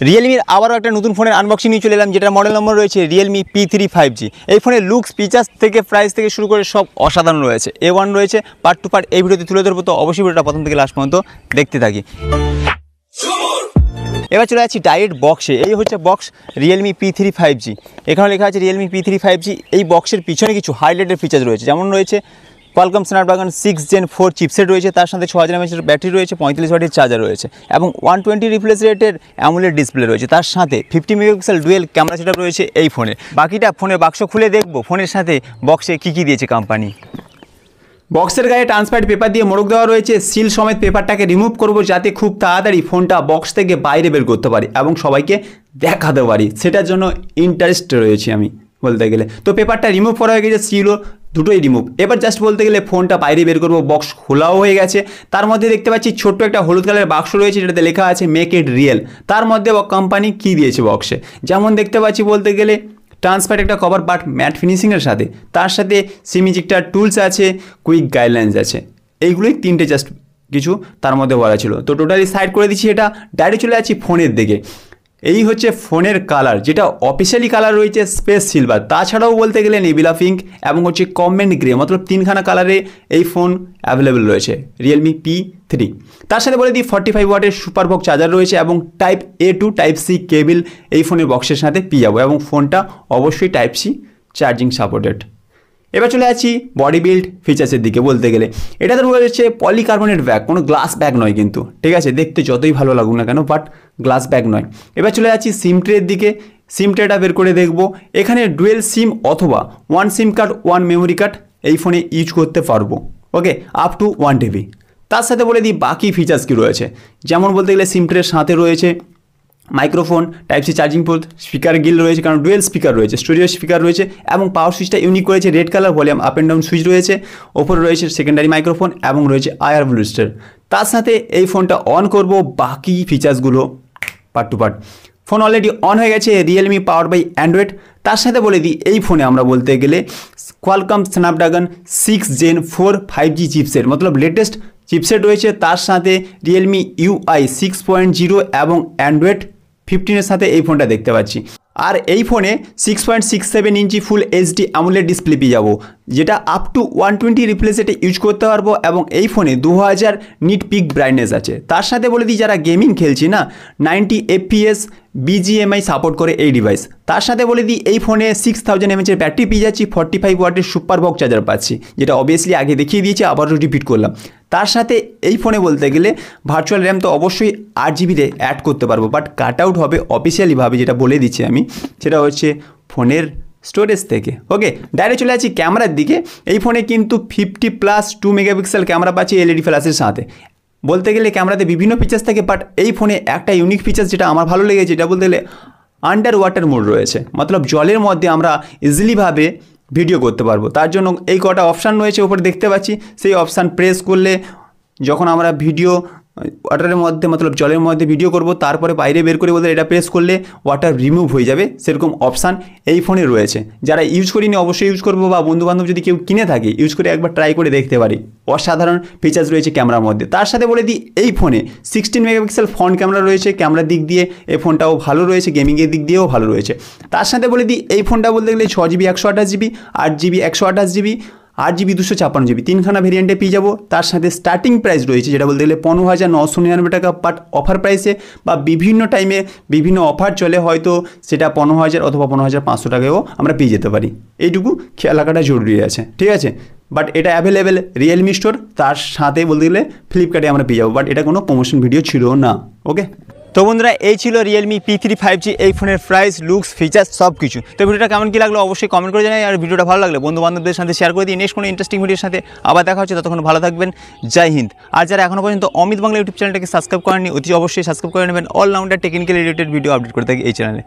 রিয়েলমির আবারও একটা নতুন ফোনের আনবক্সিং নিয়ে চলে এলাম, যেটা মডেল নম্বর রয়েছে রিয়েলমি P3 5G। এই ফোনের লুকস, ফিচার্স থেকে প্রাইস থেকে শুরু করে সব অসাধারণ রয়েছে। A1 রয়েছে, পার্ট টু পার্ট এই ভিডিওতে তুলে ধরবো, তো অবশ্যই ভিডিওটা প্রথম থেকে লাস্ট পর্যন্ত দেখতে থাকি। এবার চলে যাচ্ছি ডাইরেক্ট বক্সে। এই হচ্ছে বক্স রিয়েলমি P3 5G। এখানে লেখা আছে রিয়েলমি P3 5G। এই বক্সের পিছনে কিছু হাইলাইটেড ফিচার রয়েছে, যেমন রয়েছে কোয়ালকম স্ন্যাপড্রাগন 6 Gen 4 চিপসেট রয়েছে, তার সাথে 6000 mAh ব্যাটারি রয়েছে, 45 ওয়াটের চার্জার রয়েছে এবং 120 রিফ্রেশ রেটের অ্যামোলেড ডিসপ্লে রয়েছে। তার সাথে 50 মেগাপিক্সেল ডুয়েল ক্যামেরা সেটআপ রয়েছে এই ফোনে। বাকিটা ফোনের বাক্স খুলে দেখব ফোনের সাথে বক্সে কী কী দিয়েছে কোম্পানি। বক্সের গায়ে ট্রান্সপারেন্ট পেপার দিয়ে মোড়ক দেওয়া রয়েছে। সিল সমেত পেপারটাকে রিমুভ করব, যাতে খুব তাড়াতাড়ি ফোনটা বক্স থেকে বাইরে বের করতে পারি এবং সবাইকে দেখাতে পারি। সেটার জন্য ইন্টারেস্ট রয়েছে আমি বলতে গেলে। তো পেপারটা রিমুভ করা হয়ে গেছে, সিলও দুটোই রিমুভ। এবার জাস্ট বলতে গেলে ফোনটা বাইরে বের করবো, বক্স খোলাও হয়ে গেছে। তার মধ্যে দেখতে পাচ্ছি ছোট্ট একটা হলুদ কালারের বাক্স রয়েছে, যেটাতে লেখা আছে মেক ইট রিয়েল। তার মধ্যে কোম্পানি কী দিয়েছে বক্সে, যেমন দেখতে পাচ্ছি বলতে গেলে ট্রান্সপারেন্ট একটা কভার বাট ম্যাট ফিনিশিংয়ের সাথে, তার সাথে সিমিজিক্টার টুলস আছে, কুইক গাইডলাইন্স আছে। এইগুলোই তিনটে জাস্ট কিছু তার মধ্যে বলা ছিল। তো টোটালি সাইড করে দিচ্ছি এটা, ডাইরেক্ট চলে যাচ্ছি ফোনের দিকে। এই হচ্ছে ফোনের কালার, যেটা অফিসিয়ালি কালার রয়েছে স্পেস সিলভার। তাছাড়াও বলতে গেলে নেবিলা পিঙ্ক এবং হচ্ছে কমেন্ট গ্রে, মতলব তিনখানা কালারে এই ফোন অ্যাভেলেবেল রয়েছে রিয়েলমি P3। তার সাথে বলে দিই 45 ওয়াটের সুপার বক্স চার্জার রয়েছে এবং type A to type C cable এই ফোনের বক্সের সাথে পেয়ে যাবো, এবং ফোনটা অবশ্যই টাইপ C চার্জিং সাপোর্টেড। এবার চলে যাচ্ছি বডি বিল্ড ফিচার্সের দিকে। বলতে গেলে এটাতে রয়েছে পলিকার্বনেট ব্যাগ, কোনো গ্লাস ব্যাগ নয় কিন্তু, ঠিক আছে? দেখতে যতই ভালো লাগুক না কেন, বাট গ্লাস ব্যাগ নয়। এবার চলে যাচ্ছি সিম ট্রের দিকে। সিম ট্রেটা বের করে দেখব। এখানে ডুয়েল সিম অথবা 1 সিম কার্ড 1 মেমোরি কার্ড এই ফোনে ইউজ করতে পারবো, ওকে, আপ টু 1 TB। তার সাথে বলে দিই বাকি ফিচার্স কী রয়েছে, যেমন বলতে গেলে সিম ট্রের সাথে রয়েছে microphone, type C charging port, speaker grill রয়েছে, কারণ ডুয়েল স্পিকার রয়েছে, স্টুডিও স্পিকার রয়েছে, এবং পাওয়ার সুইচটা ইউনিক করেছে, red colour volume up and down switch রয়েছে। ওপরে রয়েছে সেকেন্ডারি মাইক্রোফোন এবং রয়েছে IR বুস্টার। তার সাথে এই ফোনটা অন করব, বাকি ফিচার্সগুলো part two part. Phone already on হয়ে গেছে, রিয়েলমি পাওয়ার বাই অ্যান্ড্রয়েড। তার সাথে বলে দিই এই ফোনে আমরা বলতে গেলে কোয়ালকম স্ন্যাপড্রাগন 6 Gen 4 5G চিপসেট, মতলব লেটেস্ট চিপসেট রয়েছে। তার সাথে রিয়েলমি UI 6.0 এবং অ্যান্ড্রয়েড 15-এর সাথে এই ফোনটা দেখতে পাচ্ছি। আর এই ফোনে 6.67 ইঞ্চি ফুল HD অ্যামোলেড ডিসপ্লে পেয়ে যাবো, যেটা আপ টু 120 রিফ্রেশ রেটে ইউজ করতে পারবো, এবং এই ফোনে 2000 নিট পিক ব্রাইটনেস আছে। তার সাথে বলে দিই যারা গেমিং খেলছি না, 90 FPS BGMI সাপোর্ট করে এই ডিভাইস। তার সাথে বলে দিই এই ফোনে 6000 mAh ব্যাটারি পেয়ে যাচ্ছি, 45 ওয়াটের সুপার বক্স চার্জার পাচ্ছি, যেটা অবভিয়াসলি আগে দেখিয়ে দিয়েছি, আবারও রিপিট করলাম। তার সাথে এই ফোনে বলতে গেলে ভার্চুয়াল র্যাম তো অবশ্যই 8 GB অ্যাড করতে পারবো, বাট কাট আউট হবে অফিসিয়ালিভাবে, যেটা বলে দিচ্ছি আমি, সেটা হচ্ছে ফোনের স্টোরেজ থেকে। ওকে, ডাইরেক্ট চলে যাচ্ছি ক্যামেরার দিকে। এই ফোনে কিন্তু 50+2 মেগাপিক্সেল ক্যামেরা পাচ্ছি LED ফ্ল্যাশের সাথে। বলতে গেলে ক্যামেরাতে বিভিন্ন ফিচার্স থাকে, বাট এই ফোনে একটা ইউনিক ফিচার্স যেটা আমার ভালো লেগেছে, এটা বলতে গেলে আন্ডার ওয়াটার মোড রয়েছে, মতলব জলের মধ্যে আমরা ইজিলিভাবে ভিডিও করতে পারবো। তার জন্য এই কটা অপশান রয়েছে উপরে দেখতে পাচ্ছি, সেই অপশান প্রেস করলে যখন আমরা ভিডিও ওয়াটারের মধ্যে, মতলব জলের মধ্যে ভিডিও করব, তারপরে বাইরে বের করে বলতে এটা প্রেস করলে ওয়াটার রিমুভ হয়ে যাবে, সেরকম অপশান এই ফোনে রয়েছে। যারা ইউজ করিনি অবশ্যই ইউজ করবো, বা বন্ধুবান্ধব যদি কেউ কিনে থাকে ইউজ করে একবার ট্রাই করে দেখতে পারি। অসাধারণ ফিচার্স রয়েছে ক্যামেরার মধ্যে। তার সাথে বলে দিই এই ফোনে 16 মেগাপিক্সেল ফ্রন্ট ক্যামেরা রয়েছে। ক্যামেরার দিক দিয়ে এই ফোনটাও ভালো রয়েছে, গেমিংয়ের দিক দিয়েও ভালো রয়েছে। তার সাথে বলে দিই এই ফোনটা বলতে গেলে 6GB 128GB, 8GB 128GB, 8GB 256GB, তিনখানা ভেরিয়েন্টে পেয়ে যাবো। তার সাথে স্টার্টিং প্রাইস রয়েছে, যেটা বলতে গেলে 15,999 টাকা, বাট অফার প্রাইসে বা বিভিন্ন টাইমে বিভিন্ন অফার চলে, হয়তো সেটা 15,000 অথবা 15,500 টাকায়ও আমরা পেয়ে যেতে পারি। এইটুকু খেয়াল রাখাটা জরুরি আছে, ঠিক আছে? বাট এটা অ্যাভেলেবেল রিয়েলমি স্টোর, তার সাথে বলতে গেলে ফ্লিপকার্টে আমরা পেয়ে যাবো, বাট এটা কোনো প্রমোশন ভিডিও ছিল না। ওকে, তো বন্ধুরা এই ছিল রিয়েলমি P3 5G। এই ফোনের প্রাইস, লুকস, ফিচার্স সব কিছু। তো ভিডিওটা কেমন কী লাগলো অবশ্যই কমেন্ট করে জানাই, আর ভিডিওটা ভালো লাগলে বন্ধু বান্ধবদের সাথে শেয়ার করে দিই। নেক্সট কোনো ইন্টারেস্টিং ভিডিওর সাথে আবার দেখা হচ্ছে, ততক্ষণ ভালো থাকবেন। জয় হিন্দ। আর যারা এখনও পর্যন্ত অমিত বাংলা ইউটিউব চ্যানেলটাকে সাবস্ক্রাইব করেননি, অতি অবশ্যই সাবস্ক্রাইব করে নেবেন। Allrounder technical related video update করে থাকি এই চ্যানেলে।